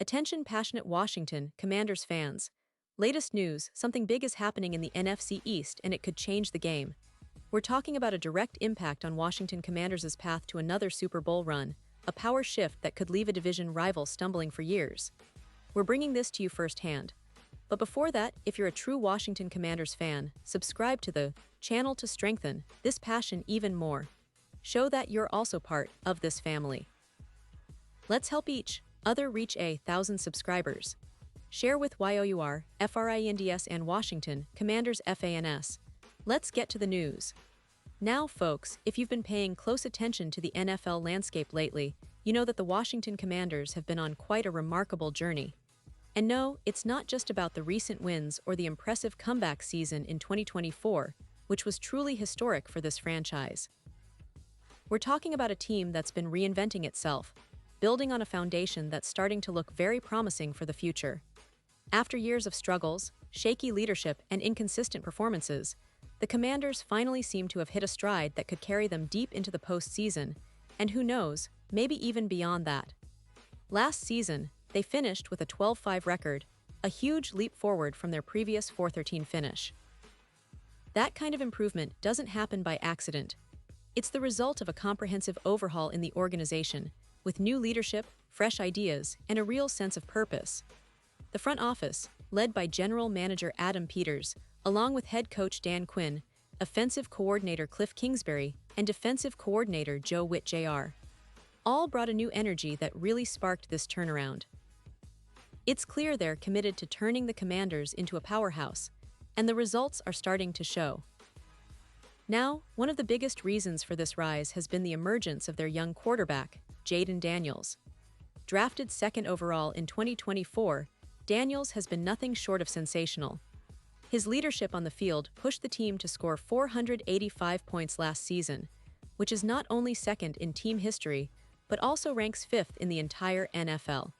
Attention passionate Washington Commanders fans. Latest news, something big is happening in the NFC East and it could change the game. We're talking about a direct impact on Washington Commanders' path to another Super Bowl run, a power shift that could leave a division rival stumbling for years. We're bringing this to you firsthand. But before that, if you're a true Washington Commanders fan, subscribe to the channel to strengthen this passion even more. Show that you're also part of this family. Let's help each other reach 1,000 subscribers. Share with YOUR, FRINDS and Washington Commanders FANS. Let's get to the news. Now, folks, if you've been paying close attention to the NFL landscape lately, you know that the Washington Commanders have been on quite a remarkable journey. And no, it's not just about the recent wins or the impressive comeback season in 2024, which was truly historic for this franchise. We're talking about a team that's been reinventing itself, building on a foundation that's starting to look very promising for the future. After years of struggles, shaky leadership, and inconsistent performances, the Commanders finally seem to have hit a stride that could carry them deep into the postseason, and who knows, maybe even beyond that. Last season, they finished with a 12-5 record, a huge leap forward from their previous 4-13 finish. That kind of improvement doesn't happen by accident. It's the result of a comprehensive overhaul in the organization, with new leadership, fresh ideas, and a real sense of purpose. The front office, led by General Manager Adam Peters, along with head coach Dan Quinn, offensive coordinator Cliff Kingsbury, and defensive coordinator Joe Witt Jr., all brought a new energy that really sparked this turnaround. It's clear they're committed to turning the Commanders into a powerhouse, and the results are starting to show. Now, one of the biggest reasons for this rise has been the emergence of their young quarterback, Jayden Daniels. Drafted second overall in 2024, Daniels has been nothing short of sensational. His leadership on the field pushed the team to score 485 points last season, which is not only second in team history, but also ranks fifth in the entire NFL.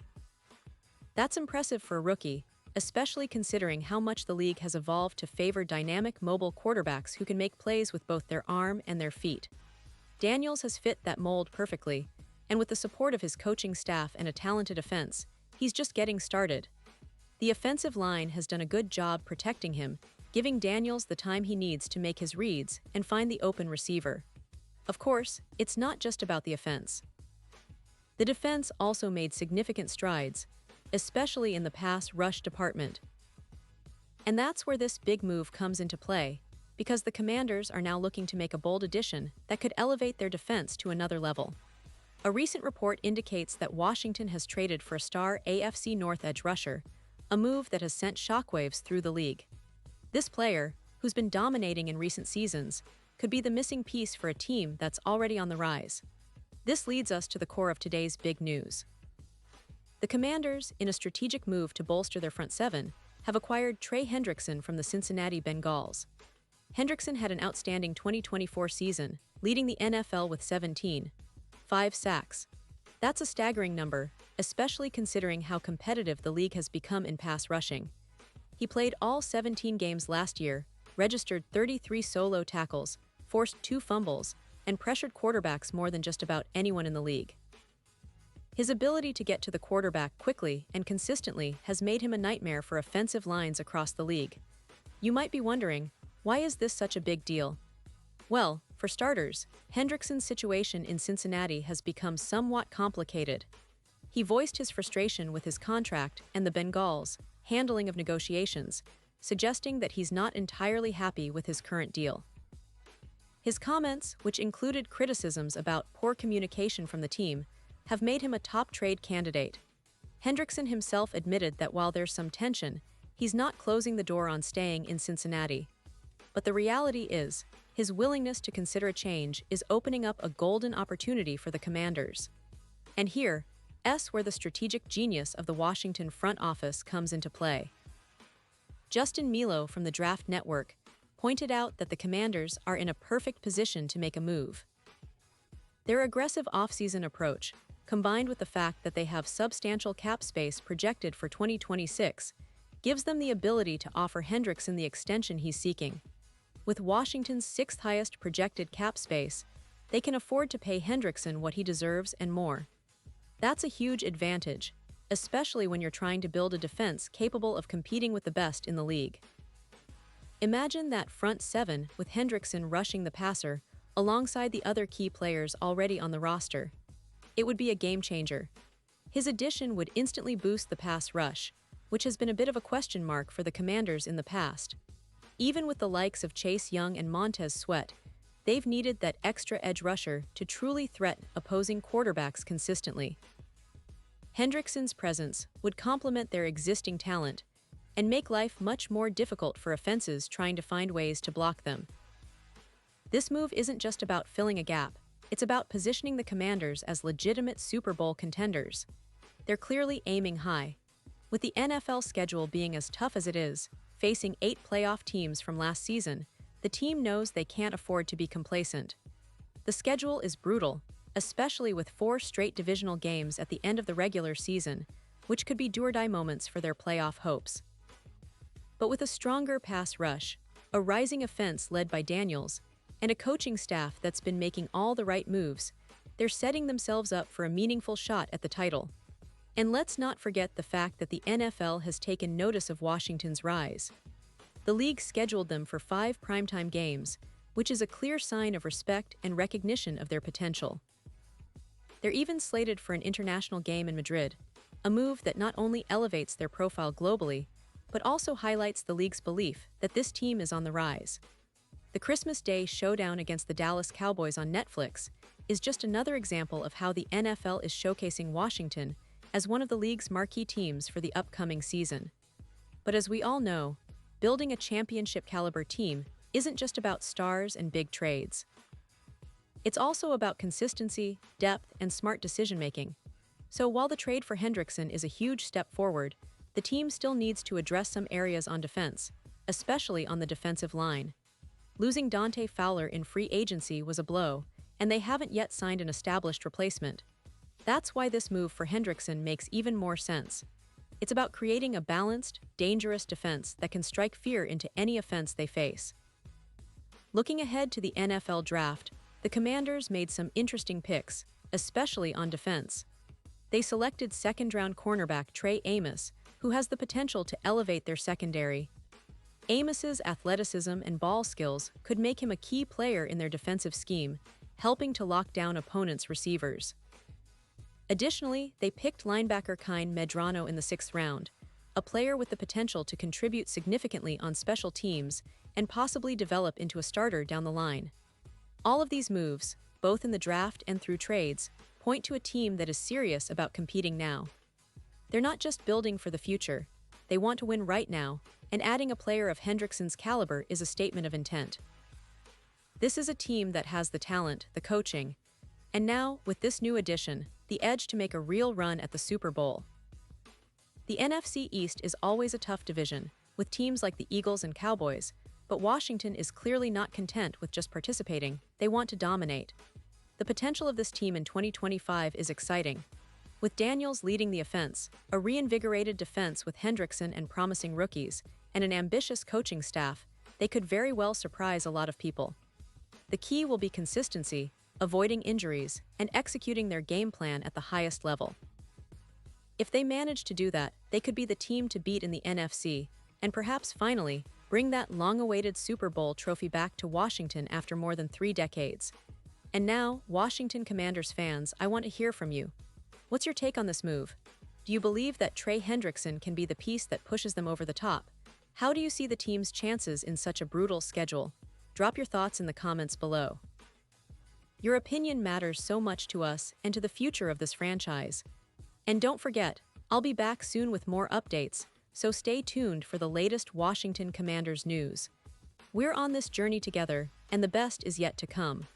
That's impressive for a rookie, especially considering how much the league has evolved to favor dynamic mobile quarterbacks who can make plays with both their arm and their feet. Daniels has fit that mold perfectly, and with the support of his coaching staff and a talented offense, he's just getting started. The offensive line has done a good job protecting him, giving Daniels the time he needs to make his reads and find the open receiver. Of course, it's not just about the offense. The defense also made significant strides, especially in the pass rush department. And that's where this big move comes into play, because the Commanders are now looking to make a bold addition that could elevate their defense to another level. A recent report indicates that Washington has traded for a star AFC North edge rusher, a move that has sent shockwaves through the league. This player, who's been dominating in recent seasons, could be the missing piece for a team that's already on the rise. This leads us to the core of today's big news. The Commanders, in a strategic move to bolster their front seven, have acquired Trey Hendrickson from the Cincinnati Bengals. Hendrickson had an outstanding 2024 season, leading the NFL with 17.5 sacks. That's a staggering number, especially considering how competitive the league has become in pass rushing. He played all 17 games last year, registered 33 solo tackles, forced 2 fumbles, and pressured quarterbacks more than just about anyone in the league. His ability to get to the quarterback quickly and consistently has made him a nightmare for offensive lines across the league. You might be wondering, why is this such a big deal? Well, for starters, Hendrickson's situation in Cincinnati has become somewhat complicated. He voiced his frustration with his contract and the Bengals' handling of negotiations, suggesting that he's not entirely happy with his current deal. His comments, which included criticisms about poor communication from the team, have made him a top trade candidate. Hendrickson himself admitted that while there's some tension, he's not closing the door on staying in Cincinnati. But the reality is, his willingness to consider a change is opening up a golden opportunity for the Commanders. And here's where the strategic genius of the Washington front office comes into play. Justin Milo from the Draft Network pointed out that the Commanders are in a perfect position to make a move. Their aggressive offseason approach, combined with the fact that they have substantial cap space projected for 2026, gives them the ability to offer Hendrickson the extension he's seeking. With Washington's 6th highest projected cap space, they can afford to pay Hendrickson what he deserves and more. That's a huge advantage, especially when you're trying to build a defense capable of competing with the best in the league. Imagine that front seven with Hendrickson rushing the passer alongside the other key players already on the roster. It would be a game changer. His addition would instantly boost the pass rush, which has been a bit of a question mark for the Commanders in the past. Even with the likes of Chase Young and Montez Sweat, they've needed that extra edge rusher to truly threaten opposing quarterbacks consistently. Hendrickson's presence would complement their existing talent and make life much more difficult for offenses trying to find ways to block them. This move isn't just about filling a gap, it's about positioning the Commanders as legitimate Super Bowl contenders. They're clearly aiming high. With the NFL schedule being as tough as it is, facing 8 playoff teams from last season, the team knows they can't afford to be complacent. The schedule is brutal, especially with 4 straight divisional games at the end of the regular season, which could be do-or-die moments for their playoff hopes. But with a stronger pass rush, a rising offense led by Daniels, and a coaching staff that's been making all the right moves, they're setting themselves up for a meaningful shot at the title. And let's not forget the fact that the NFL has taken notice of Washington's rise. The league scheduled them for 5 primetime games, which is a clear sign of respect and recognition of their potential. They're even slated for an international game in Madrid, a move that not only elevates their profile globally, but also highlights the league's belief that this team is on the rise. The Christmas Day showdown against the Dallas Cowboys on Netflix is just another example of how the NFL is showcasing Washington as one of the league's marquee teams for the upcoming season. But as we all know, building a championship-caliber team isn't just about stars and big trades. It's also about consistency, depth, and smart decision-making. So while the trade for Hendrickson is a huge step forward, the team still needs to address some areas on defense, especially on the defensive line. Losing Dante Fowler in free agency was a blow, and they haven't yet signed an established replacement. That's why this move for Hendrickson makes even more sense. It's about creating a balanced, dangerous defense that can strike fear into any offense they face. Looking ahead to the NFL draft, the Commanders made some interesting picks, especially on defense. They selected second-round cornerback Trey Amos, who has the potential to elevate their secondary. Amos's athleticism and ball skills could make him a key player in their defensive scheme, helping to lock down opponents' receivers. Additionally, they picked linebacker Kine Medrano in the 6th round, a player with the potential to contribute significantly on special teams and possibly develop into a starter down the line. All of these moves, both in the draft and through trades, point to a team that is serious about competing now. They're not just building for the future, they want to win right now, and adding a player of Hendrickson's caliber is a statement of intent. This is a team that has the talent, the coaching, and now, with this new addition, the edge to make a real run at the Super Bowl. The NFC East is always a tough division, with teams like the Eagles and Cowboys, but Washington is clearly not content with just participating, they want to dominate. The potential of this team in 2025 is exciting. With Daniels leading the offense, a reinvigorated defense with Hendrickson and promising rookies, and an ambitious coaching staff, they could very well surprise a lot of people. The key will be consistency, avoiding injuries, and executing their game plan at the highest level. If they manage to do that, they could be the team to beat in the NFC, and perhaps finally, bring that long-awaited Super Bowl trophy back to Washington after more than 3 decades. And now, Washington Commanders fans, I want to hear from you. What's your take on this move? Do you believe that Trey Hendrickson can be the piece that pushes them over the top? How do you see the team's chances in such a brutal schedule? Drop your thoughts in the comments below. Your opinion matters so much to us and to the future of this franchise. And don't forget, I'll be back soon with more updates, so stay tuned for the latest Washington Commanders news. We're on this journey together, and the best is yet to come.